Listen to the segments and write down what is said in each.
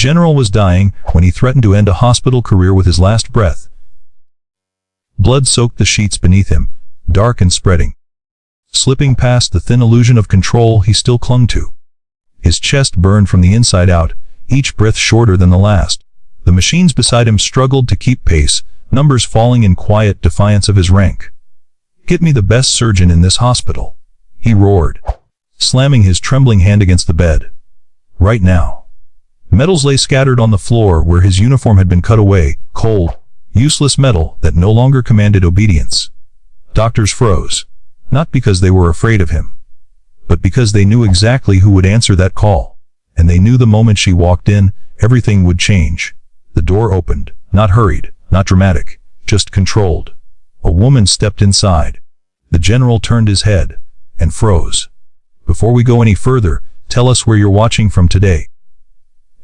general was dying when he threatened to end a hospital career with his last breath. Blood soaked the sheets beneath him, dark and spreading, slipping past the thin illusion of control he still clung to. His chest burned from the inside out, each breath shorter than the last. The machines beside him struggled to keep pace, numbers falling in quiet defiance of his rank. "Get me the best surgeon in this hospital," he roared, slamming his trembling hand against the bed. Right now. Metals lay scattered on the floor where his uniform had been cut away, cold, useless metal that no longer commanded obedience. Doctors froze, not because they were afraid of him, but because they knew exactly who would answer that call. And they knew the moment she walked in, everything would change. The door opened, not hurried, not dramatic, just controlled. A woman stepped inside. The general turned his head and froze. "Before we go any further, tell us where you're watching from today.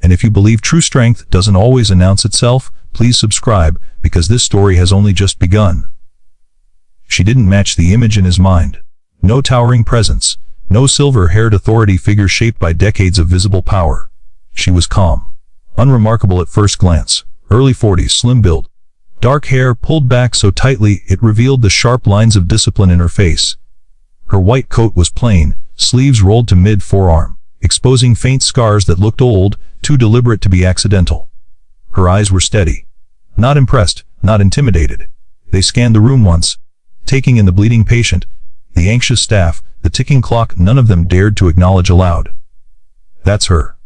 And if you believe true strength doesn't always announce itself, please subscribe, because this story has only just begun." She didn't match the image in his mind. No towering presence, no silver-haired authority figure shaped by decades of visible power. She was calm, unremarkable at first glance, early 40s, slim build, dark hair pulled back so tightly it revealed the sharp lines of discipline in her face. Her white coat was plain, sleeves rolled to mid-forearm, exposing faint scars that looked old, too deliberate to be accidental. Her eyes were steady, not impressed, not intimidated. They scanned the room once, taking in the bleeding patient, the anxious staff, the ticking clock none of them dared to acknowledge aloud. "That's her,"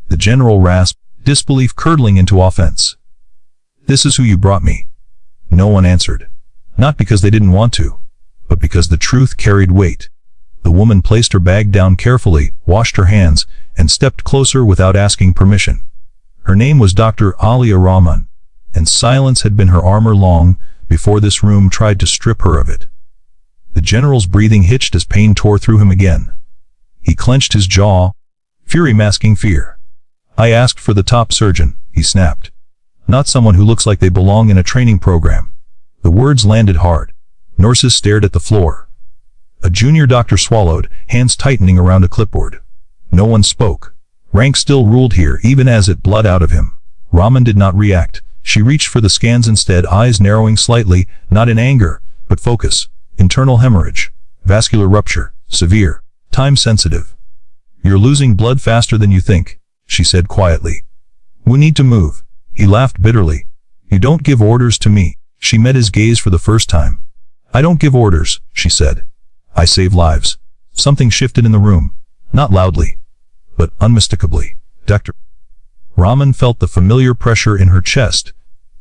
the general rasped, disbelief curdling into offense. "This is who you brought me." No one answered. Not because they didn't want to, but because the truth carried weight. The woman placed her bag down carefully, washed her hands, and stepped closer without asking permission. Her name was Dr. Alia Rahman, and silence had been her armor long before this room tried to strip her of it. The general's breathing hitched as pain tore through him again. He clenched his jaw, fury masking fear. "I asked for the top surgeon," he snapped. "Not someone who looks like they belong in a training program." The words landed hard. Nurses stared at the floor. A junior doctor swallowed, hands tightening around a clipboard. No one spoke. Rank still ruled here even as it bled out of him. Rahman did not react. She reached for the scans instead, eyes narrowing slightly, not in anger, but focus. "Internal hemorrhage. Vascular rupture. Severe. Time sensitive. You're losing blood faster than you think," she said quietly. "We need to move." He laughed bitterly. "You don't give orders to me." She met his gaze for the first time. "I don't give orders," she said. "I save lives." Something shifted in the room. Not loudly, but unmistakably. Dr. Rahman felt the familiar pressure in her chest,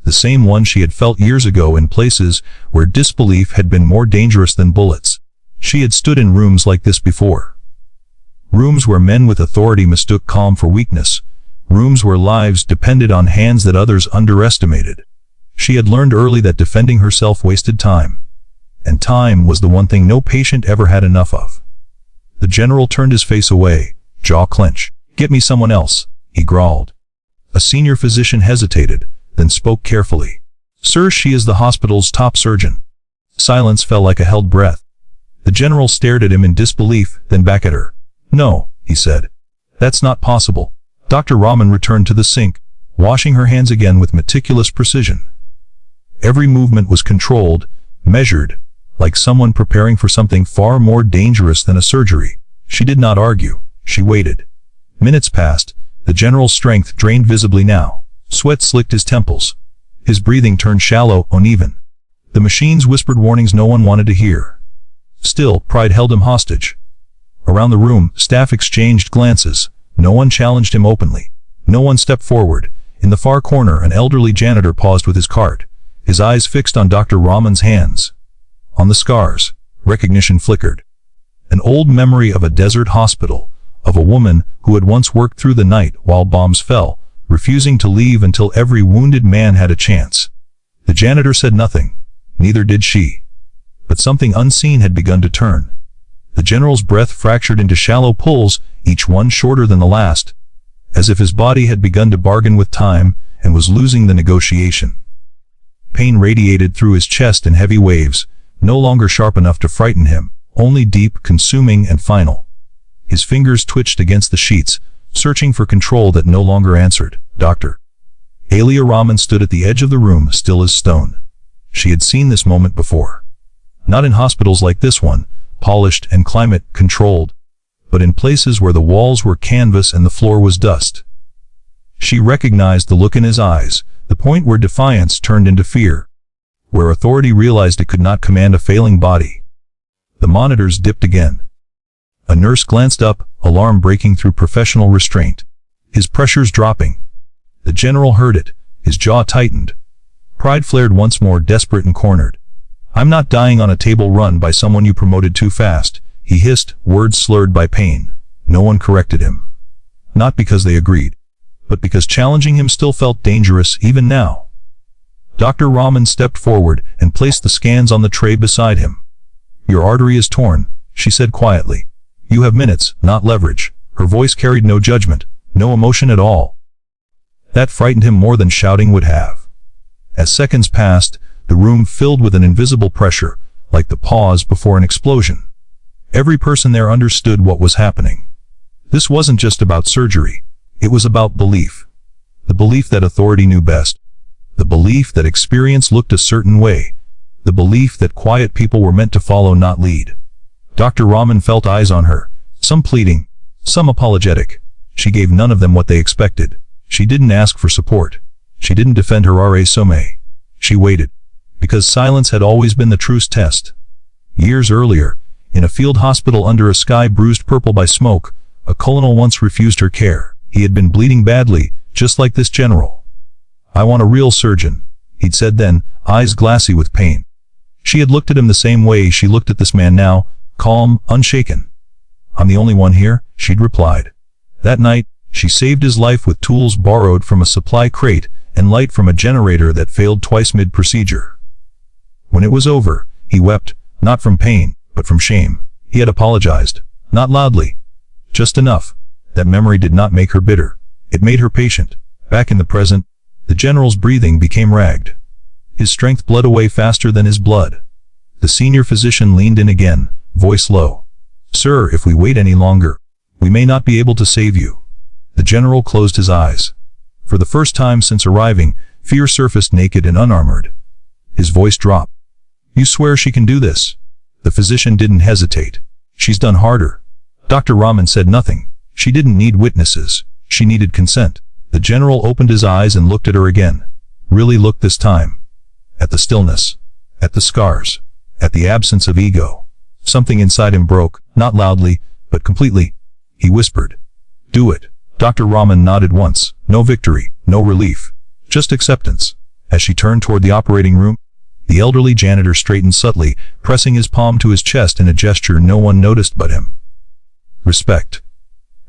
the same one she had felt years ago in places where disbelief had been more dangerous than bullets. She had stood in rooms like this before. Rooms where men with authority mistook calm for weakness. Rooms where lives depended on hands that others underestimated. She had learned early that defending herself wasted time. And time was the one thing no patient ever had enough of. The general turned his face away, jaw clenched. "Get me someone else," he growled. A senior physician hesitated, then spoke carefully. "Sir, she is the hospital's top surgeon." Silence fell like a held breath. The general stared at him in disbelief, then back at her. "No," he said. "That's not possible." Dr. Rahman returned to the sink, washing her hands again with meticulous precision. Every movement was controlled, measured, like someone preparing for something far more dangerous than a surgery. She did not argue. She waited. Minutes passed. The general's strength drained visibly now. Sweat slicked his temples. His breathing turned shallow, uneven. The machines whispered warnings no one wanted to hear. Still, pride held him hostage. Around the room, staff exchanged glances. No one challenged him openly. No one stepped forward. In the far corner, an elderly janitor paused with his cart, his eyes fixed on Dr. Rahman's hands. On the scars, recognition flickered. An old memory of a desert hospital, of a woman who had once worked through the night while bombs fell, refusing to leave until every wounded man had a chance. The janitor said nothing. Neither did she. But something unseen had begun to turn. The general's breath fractured into shallow pulls, each one shorter than the last, as if his body had begun to bargain with time and was losing the negotiation. Pain radiated through his chest in heavy waves, no longer sharp enough to frighten him, only deep, consuming, and final. His fingers twitched against the sheets, searching for control that no longer answered. Doctor. Alia Rahman stood at the edge of the room, still as stone. She had seen this moment before. Not in hospitals like this one, polished and climate-controlled, but in places where the walls were canvas and the floor was dust. She recognized the look in his eyes, the point where defiance turned into fear, where authority realized it could not command a failing body. The monitors dipped again. A nurse glanced up, alarm breaking through professional restraint. His pressures dropping. The general heard it, his jaw tightened. Pride flared once more, desperate and cornered. "I'm not dying on a table run by someone you promoted too fast," he hissed, words slurred by pain. No one corrected him. Not because they agreed, but because challenging him still felt dangerous even now. Dr. Rahman stepped forward and placed the scans on the tray beside him. "Your artery is torn," she said quietly. "You have minutes, not leverage." Her voice carried no judgment, no emotion at all. That frightened him more than shouting would have. As seconds passed, the room filled with an invisible pressure, like the pause before an explosion. Every person there understood what was happening. This wasn't just about surgery. It was about belief. The belief that authority knew best. The belief that experience looked a certain way. The belief that quiet people were meant to follow, not lead. Dr. Rahman felt eyes on her, some pleading, some apologetic. She gave none of them what they expected. She didn't ask for support. She didn't defend her R.A. Sommeil. She waited. Because silence had always been the truth's test. Years earlier, in a field hospital under a sky bruised purple by smoke, a colonel once refused her care. He had been bleeding badly, just like this general. "I want a real surgeon," he'd said then, eyes glassy with pain. She had looked at him the same way she looked at this man now, calm, unshaken. "I'm the only one here," she'd replied. That night, she saved his life with tools borrowed from a supply crate and light from a generator that failed twice mid-procedure. When it was over, he wept, not from pain, but from shame. He had apologized, not loudly, just enough. That memory did not make her bitter. It made her patient. Back in the present, the general's breathing became ragged. His strength bled away faster than his blood. The senior physician leaned in again, voice low. "Sir, if we wait any longer, we may not be able to save you." The general closed his eyes. For the first time since arriving, fear surfaced naked and unarmored. His voice dropped. "You swear she can do this?" The physician didn't hesitate. "She's done harder." Dr. Rahman said nothing. She didn't need witnesses. She needed consent. The general opened his eyes and looked at her again. Really looked this time. At the stillness. At the scars. At the absence of ego. Something inside him broke, not loudly, but completely. He whispered, "Do it." Dr. Rahman nodded once. No victory, no relief. Just acceptance. As she turned toward the operating room, the elderly janitor straightened subtly, pressing his palm to his chest in a gesture no one noticed but him. Respect.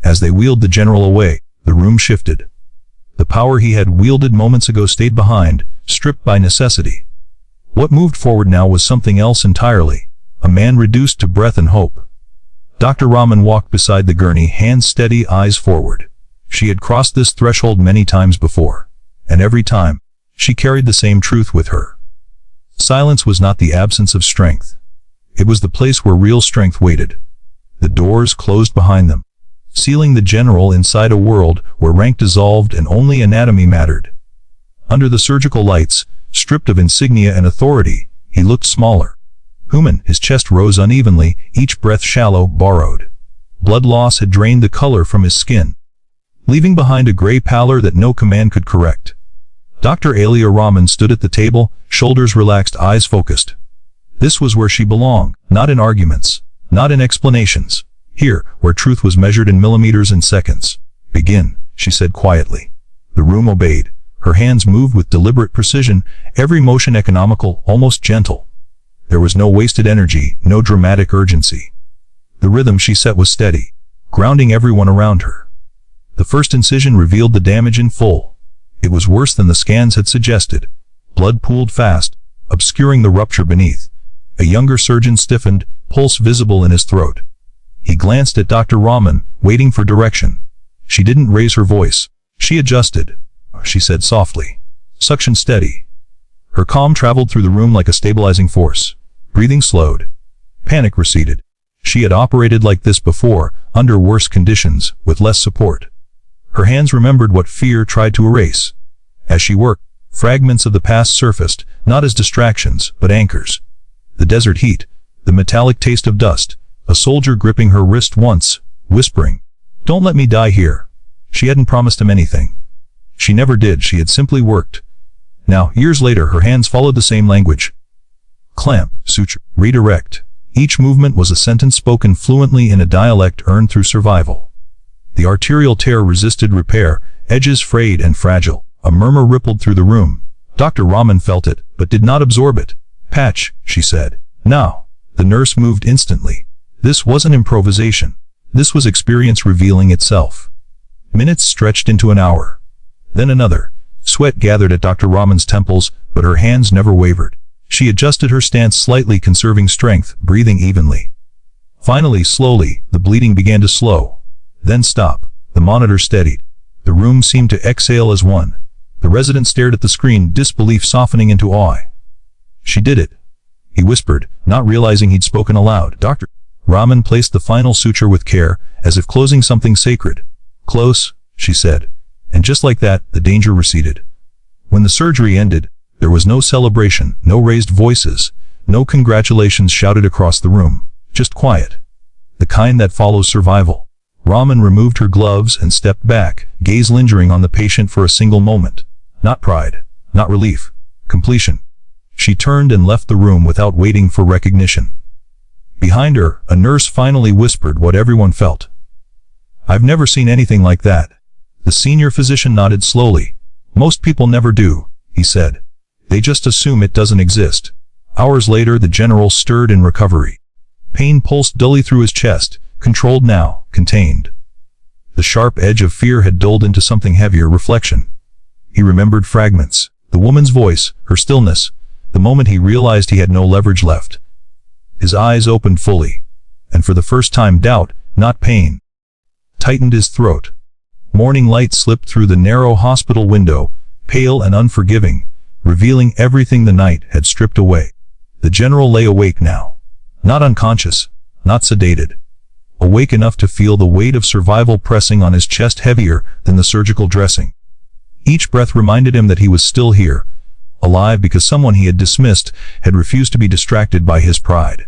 As they wheeled the general away, the room shifted. The power he had wielded moments ago stayed behind, stripped by necessity. What moved forward now was something else entirely, a man reduced to breath and hope. Dr. Rahman walked beside the gurney, hands steady, eyes forward. She had crossed this threshold many times before, and every time, she carried the same truth with her. Silence was not the absence of strength. It was the place where real strength waited. The doors closed behind them, sealing the general inside a world where rank dissolved and only anatomy mattered. Under the surgical lights, stripped of insignia and authority, he looked smaller. Human, his chest rose unevenly, each breath shallow, borrowed. Blood loss had drained the color from his skin, leaving behind a gray pallor that no command could correct. Dr. Alia Rahman stood at the table, shoulders relaxed, eyes focused. This was where she belonged, not in arguments, not in explanations. Here, where truth was measured in millimeters and seconds. "Begin," she said quietly. The room obeyed. Her hands moved with deliberate precision, every motion economical, almost gentle. There was no wasted energy, no dramatic urgency. The rhythm she set was steady, grounding everyone around her. The first incision revealed the damage in full. It was worse than the scans had suggested. Blood pooled fast, obscuring the rupture beneath. A younger surgeon stiffened, pulse visible in his throat. He glanced at Dr. Rahman, waiting for direction. She didn't raise her voice. She adjusted. She said softly, "Suction steady." Her calm traveled through the room like a stabilizing force. Breathing slowed. Panic receded. She had operated like this before, under worse conditions, with less support. Her hands remembered what fear tried to erase. As she worked, fragments of the past surfaced, not as distractions, but anchors. The desert heat, the metallic taste of dust, a soldier gripping her wrist once, whispering, "Don't let me die here." She hadn't promised him anything. She never did, she had simply worked. Now, years later, her hands followed the same language. Clamp, suture, redirect. Each movement was a sentence spoken fluently in a dialect earned through survival. The arterial tear resisted repair, edges frayed and fragile. A murmur rippled through the room. Dr. Rahman felt it, but did not absorb it. "Patch," she said. "Now." The nurse moved instantly. This wasn't improvisation. This was experience revealing itself. Minutes stretched into an hour. Then another. Sweat gathered at Dr. Rahman's temples, but her hands never wavered. She adjusted her stance slightly, conserving strength, breathing evenly. Finally, slowly, the bleeding began to slow. Then stop. The monitor steadied. The room seemed to exhale as one. The resident stared at the screen, disbelief softening into awe. "She did it," he whispered, not realizing he'd spoken aloud. Dr. Rahman placed the final suture with care, as if closing something sacred. "Close," she said. And just like that, the danger receded. When the surgery ended, there was no celebration, no raised voices, no congratulations shouted across the room. Just quiet. The kind that follows survival. Rahman removed her gloves and stepped back, gaze lingering on the patient for a single moment. Not pride, not relief, completion. She turned and left the room without waiting for recognition. Behind her, a nurse finally whispered what everyone felt. "I've never seen anything like that." The senior physician nodded slowly. "Most people never do," he said. "They just assume it doesn't exist." Hours later, the general stirred in recovery. Pain pulsed dully through his chest, controlled now, contained. The sharp edge of fear had dulled into something heavier, reflection. He remembered fragments, the woman's voice, her stillness, the moment he realized he had no leverage left. His eyes opened fully, and for the first time doubt, not pain, tightened his throat. Morning light slipped through the narrow hospital window, pale and unforgiving, revealing everything the night had stripped away. The general lay awake now. Not unconscious, not sedated. Awake enough to feel the weight of survival pressing on his chest, heavier than the surgical dressing. Each breath reminded him that he was still here, alive because someone he had dismissed had refused to be distracted by his pride.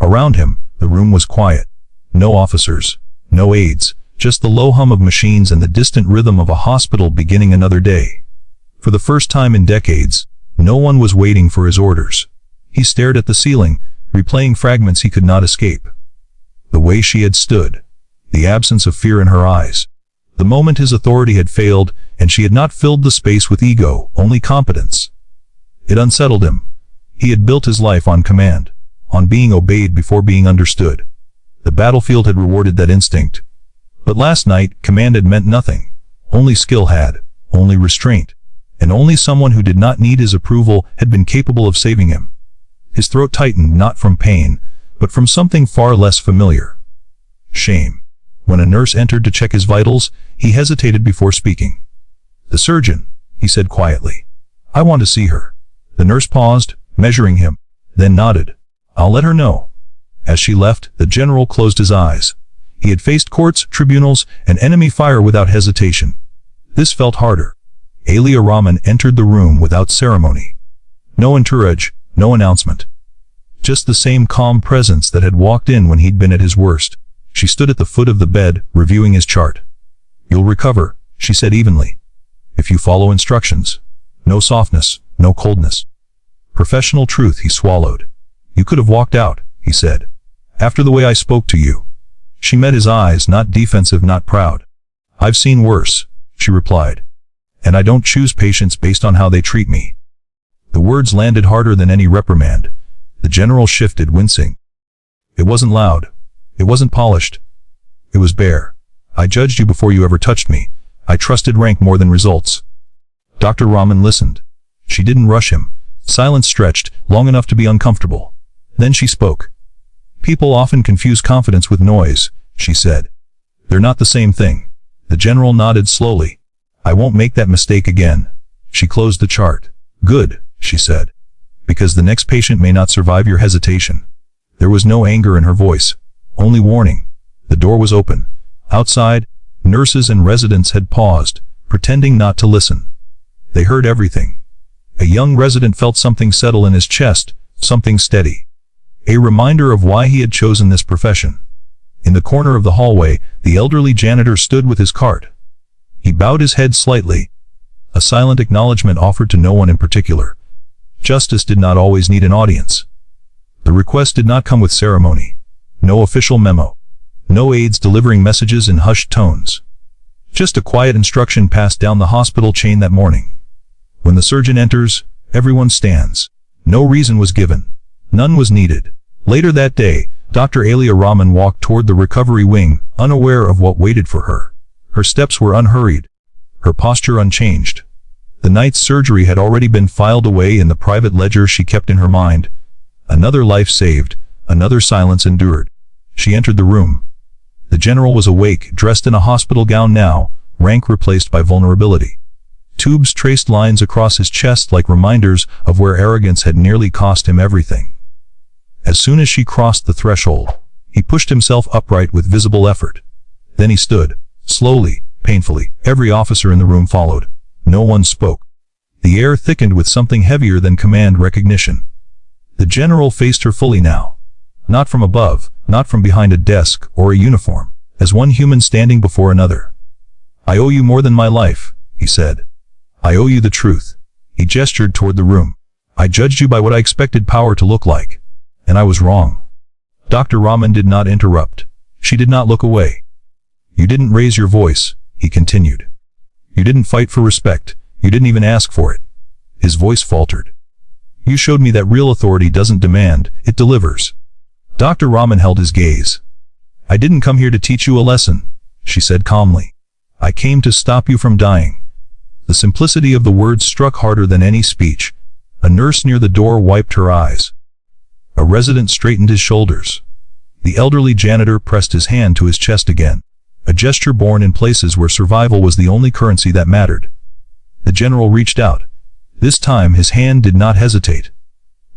Around him, the room was quiet. No officers, no aides, just the low hum of machines and the distant rhythm of a hospital beginning another day. For the first time in decades, no one was waiting for his orders. He stared at the ceiling, replaying fragments he could not escape. The way she had stood, the absence of fear in her eyes. The moment his authority had failed, and she had not filled the space with ego, only competence. It unsettled him. He had built his life on command, on being obeyed before being understood. The battlefield had rewarded that instinct. But last night, command had meant nothing. Only skill had, only restraint. And only someone who did not need his approval had been capable of saving him. His throat tightened, not from pain, but from something far less familiar. Shame. When a nurse entered to check his vitals, he hesitated before speaking. "The surgeon," he said quietly. "I want to see her." The nurse paused, measuring him, then nodded. "I'll let her know." As she left, the general closed his eyes. He had faced courts, tribunals, and enemy fire without hesitation. This felt harder. Alia Rahman entered the room without ceremony. No entourage, no announcement. Just the same calm presence that had walked in when he'd been at his worst. She stood at the foot of the bed, reviewing his chart. "You'll recover," she said evenly. "If you follow instructions. No softness, no coldness." Professional truth, he swallowed. "You could have walked out," he said. "After the way I spoke to you." She met his eyes, not defensive, not proud. "I've seen worse," she replied. "And I don't choose patients based on how they treat me." The words landed harder than any reprimand. The general shifted, wincing. "It wasn't loud. It wasn't polished. It was bare. I judged you before you ever touched me. I trusted rank more than results." Dr. Rahman listened. She didn't rush him. Silence stretched, long enough to be uncomfortable. Then she spoke. "People often confuse confidence with noise," she said. "They're not the same thing." The general nodded slowly. "I won't make that mistake again." She closed the chart. "Good," she said. "Because the next patient may not survive your hesitation." There was no anger in her voice, only warning. The door was open. Outside, Nurses and residents had paused, pretending not to listen. They heard everything. A young resident felt something settle in his chest, something steady. A reminder of why he had chosen this profession. In the corner of the hallway, the elderly janitor stood with his cart. He bowed his head slightly, a silent acknowledgement offered to no one in particular. Justice did not always need an audience. The request did not come with ceremony. No official memo. No aides delivering messages in hushed tones. Just a quiet instruction passed down the hospital chain that morning. When the surgeon enters, everyone stands. No reason was given. None was needed. Later that day, Dr. Alia Rahman walked toward the recovery wing, unaware of what waited for her. Her steps were unhurried, her posture unchanged. The night's surgery had already been filed away in the private ledger she kept in her mind. Another life saved, another silence endured. She entered the room. The general was awake, dressed in a hospital gown now, rank replaced by vulnerability. Tubes traced lines across his chest like reminders of where arrogance had nearly cost him everything. As soon as she crossed the threshold, he pushed himself upright with visible effort. Then he stood, slowly, painfully. Every officer in the room followed. No one spoke. The air thickened with something heavier than command recognition. The general faced her fully now. Not from above, not from behind a desk or a uniform, as one human standing before another. "I owe you more than my life," he said. "I owe you the truth." He gestured toward the room. "I judged you by what I expected power to look like. And I was wrong." Dr. Rahman did not interrupt. She did not look away. "You didn't raise your voice," he continued. "You didn't fight for respect. You didn't even ask for it." His voice faltered. "You showed me that real authority doesn't demand, it delivers." Dr. Rahman held his gaze. "I didn't come here to teach you a lesson," she said calmly. "I came to stop you from dying." The simplicity of the words struck harder than any speech. A nurse near the door wiped her eyes. A resident straightened his shoulders. The elderly janitor pressed his hand to his chest again, a gesture born in places where survival was the only currency that mattered. The general reached out. This time his hand did not hesitate.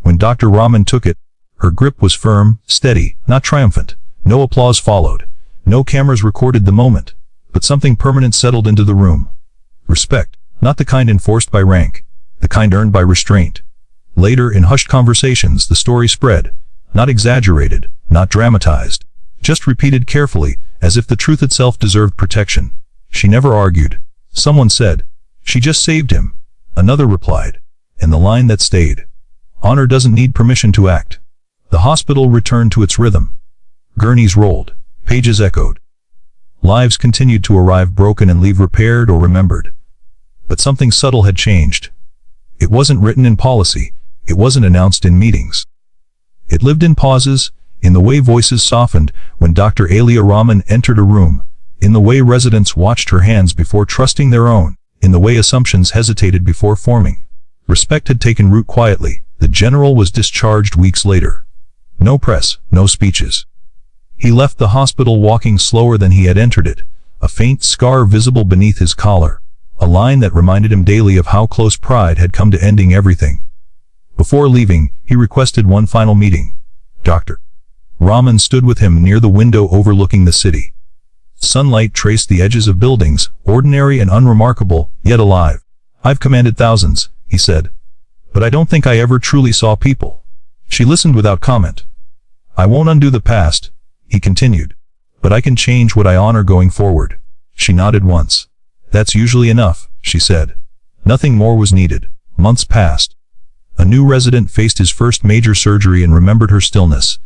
When Dr. Rahman took it, her grip was firm, steady, not triumphant. No applause followed. No cameras recorded the moment. But something permanent settled into the room. Respect, not the kind enforced by rank, the kind earned by restraint. Later, in hushed conversations, the story spread, not exaggerated, not dramatized, just repeated carefully, as if the truth itself deserved protection. She never argued. Someone said, "She just saved him." Another replied, and the line that stayed, "Honor doesn't need permission to act." The hospital returned to its rhythm. Gurneys rolled, pages echoed. Lives continued to arrive broken and leave repaired or remembered. But something subtle had changed. It wasn't written in policy. It wasn't announced in meetings. It lived in pauses, in the way voices softened when Dr. Alia Rahman entered a room, in the way residents watched her hands before trusting their own, in the way assumptions hesitated before forming. Respect had taken root quietly. The general was discharged weeks later. No press, no speeches. He left the hospital walking slower than he had entered it, a faint scar visible beneath his collar, a line that reminded him daily of how close pride had come to ending everything. Before leaving, he requested one final meeting. Dr. Rahman stood with him near the window overlooking the city. Sunlight traced the edges of buildings, ordinary and unremarkable, yet alive. "I've commanded thousands," he said. "But I don't think I ever truly saw people." She listened without comment. "I won't undo the past," he continued, "but I can change what I honor going forward." She nodded once. "That's usually enough," she said. Nothing more was needed. Months passed. A new resident faced his first major surgery and remembered her stillness.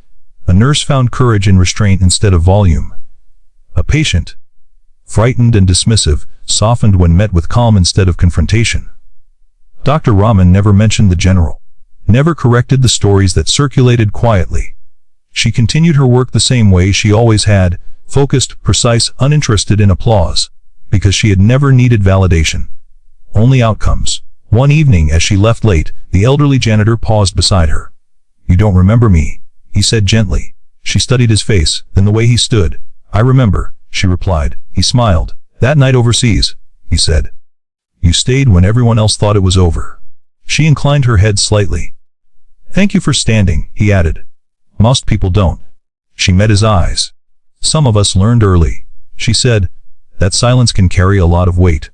A nurse found courage in restraint instead of volume. A patient, frightened and dismissive, softened when met with calm instead of confrontation. Dr. Rahman never mentioned the general, never corrected the stories that circulated quietly. She continued her work the same way she always had, focused, precise, uninterested in applause, because she had never needed validation. Only outcomes. One evening as she left late, the elderly janitor paused beside her. "You don't remember me," he said gently. She studied his face, then the way he stood. "I remember," she replied. He smiled. "That night overseas," he said. "You stayed when everyone else thought it was over." She inclined her head slightly. "Thank you for standing," he added. "Most people don't." She met his eyes. "Some of us learned early," she said. that silence can carry a lot of weight.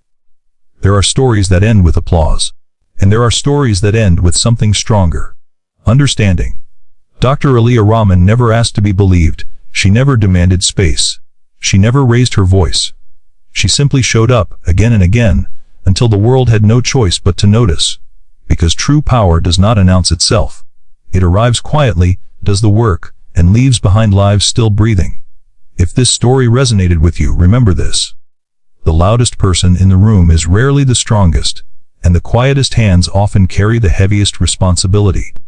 There are stories that end with applause. And there are stories that end with something stronger. Understanding. Dr. Aliyah Rahman never asked to be believed. She never demanded space. She never raised her voice. She simply showed up, again and again, until the world had no choice but to notice. Because true power does not announce itself. It arrives quietly, does the work, and leaves behind lives still breathing. If this story resonated with you, remember this. The loudest person in the room is rarely the strongest, and the quietest hands often carry the heaviest responsibility.